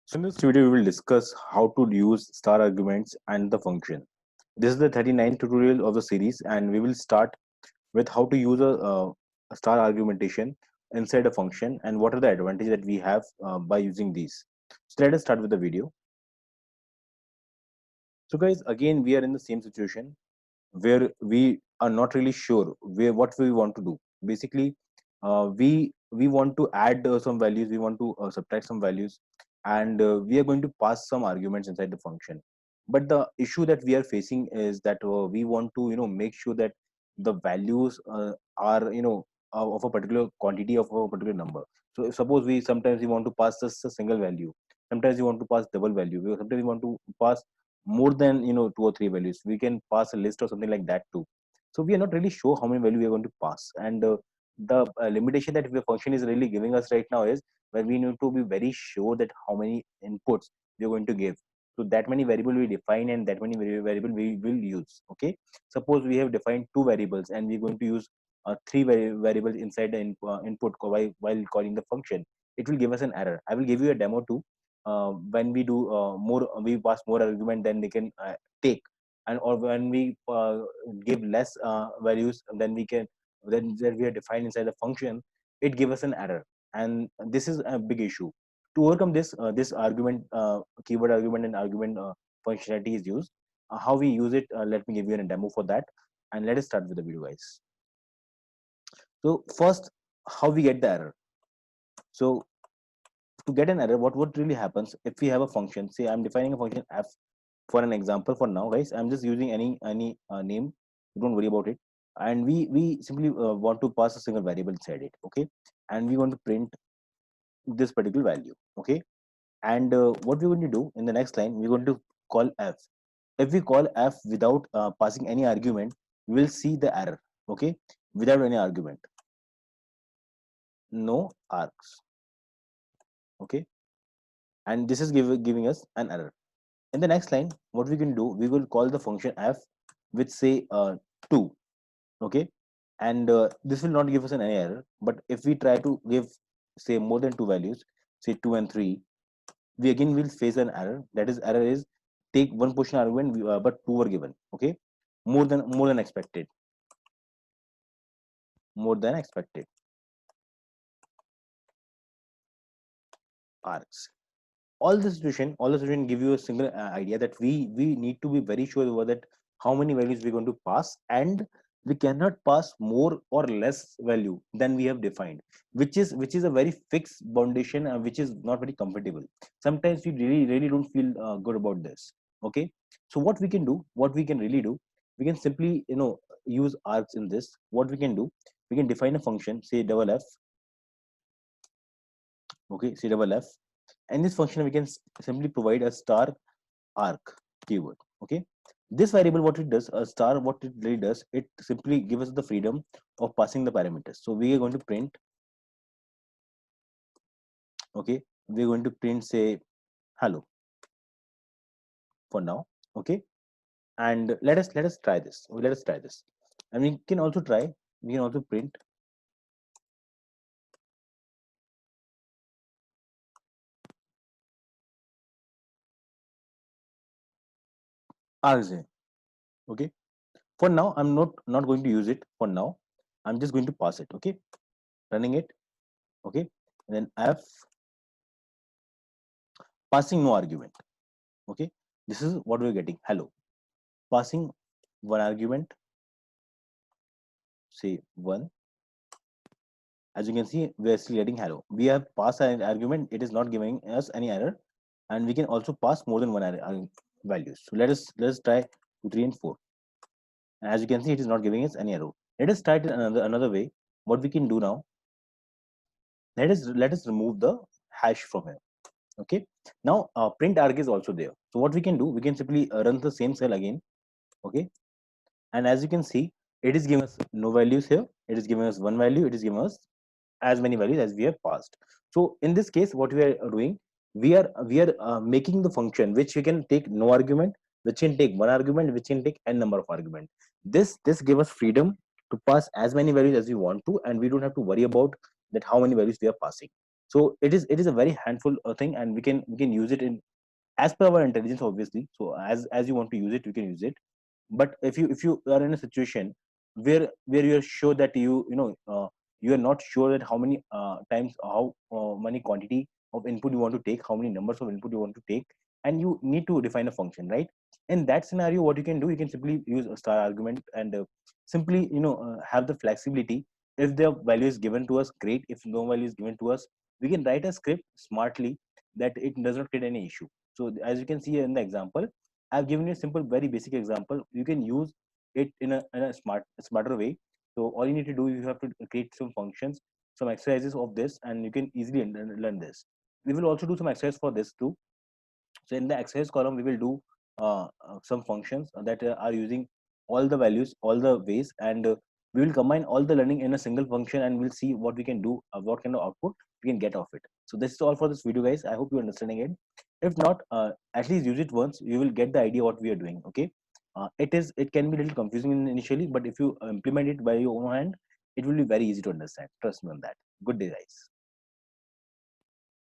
So in this video, we will discuss how to use star arguments and the function. This is the 39th tutorial of the series, and we will start with how to use a star argumentation inside a function and what are the advantages that we have by using these. So let us start with the video. So guys, again, we are in the same situation where we are not really sure where what we want to do. Basically, we want to add some values, we want to subtract some values, and we are going to pass some arguments inside the function. But the issue that we are facing is that we want to make sure that the values are of a particular quantity of a particular number. So if suppose we sometimes we want to pass just a single value, sometimes we want to pass double value, sometimes we want to pass more than two or three values. We can pass a list or something like that too. So we are not really sure how many value we are going to pass, and the limitation that the function is really giving us right now is where we need to be very sure that how many inputs we are going to give. So that many variable we define and that many variable we will use. Okay, suppose we have defined two variables and we're going to use three variables inside the input while calling the function. It will give us an error. I will give you a demo too. When we do more, we pass more argument than they can take, and or when we give less values than we can then we are defined inside the function, it gives us an error, and this is a big issue. To overcome this, this argument, keyword argument and argument functionality is used. How we use it, let me give you a demo for that, and let us start with the video, guys. So first, how we get the error. So to get an error, what really happens if we have a function? Say I'm defining a function f for an example. For now, guys, I'm just using any name. Don't worry about it. And we simply want to pass a single variable inside it. Okay, and we want to print this particular value. Okay, and what we're going to do in the next line, we're going to call f. If we call f without passing any argument, we will see the error. Okay, without any argument, no args. Okay, and this is giving us an error. In the next line, what we can do, we will call the function f with say 2. Okay, and this will not give us an error, but if we try to give say more than two values, say 2 and 3, we again will face an error. That is, error is take one position argument, but two were given. Okay, more than expected, more than expected arcs. All the situation give you a single idea that we need to be very sure about that how many values we're going to pass, and we cannot pass more or less value than we have defined, which is a very fixed foundation, which is not very comfortable. Sometimes we really don't feel good about this. Okay, so what we can really do, we can simply use arcs in this. What we can do, we can define a function, say double f. Okay, say double f, and this function we can simply provide a star arc keyword. Okay, this variable, what it does, a star, what it really does, it simply gives us the freedom of passing the parameters. So we are going to print, okay, we're going to print say hello for now. Okay, and let us try this. Let us try this, and we can also try, we can also print argc. Okay, for now I'm not going to use it. For now I'm just going to pass it. Okay, running it. Okay, and then f, passing no argument. Okay, this is what we're getting, hello. Passing one argument, say 1. As you can see, we are still getting hello. We have passed an argument, it is not giving us any error, and we can also pass more than one values. So let us try 2, 3, and 4. And as you can see, it is not giving us any error. Let us try it in another way. What we can do now, let us remove the hash from here. Okay, now print arg is also there. So what we can do, we can simply run the same cell again. Okay, and as you can see, it is giving us no values here. It is giving us one value. It is giving us as many values as we have passed. So in this case, what we are doing, we are making the function which we can take no argument, which can take one argument, which can take n number of argument. This give us freedom to pass as many values as we want to, and we don't have to worry about that how many values we are passing. So it is a very handful thing, and we can use it in as per our intelligence, obviously. So as you want to use it, you can use it. But if you are in a situation where you're sure that you are not sure that how many times, how many quantity of input you want to take, how many numbers of input you want to take, and you need to define a function, right? In that scenario, what you can do, you can simply use a star argument, and simply have the flexibility. If the value is given to us, great. If no value is given to us, we can write a script smartly that it does not create any issue. So as you can see in the example, I've given you a simple, very basic example. You can use it in a smarter way. So all you need to do, you have to create some functions, some exercises of this, and you can easily learn this. We will also do some exercise for this too. So in the exercise column, we will do some functions that are using all the values, all the ways, and we will combine all the learning in a single function, and we'll see what we can do, what kind of output we can get of it. So this is all for this video, guys. I hope you're understanding it. If not, at least use it once. You will get the idea what we are doing. Okay. It can be a little confusing initially, but if you implement it by your own hand, it will be very easy to understand. Trust me on that. Good day, guys.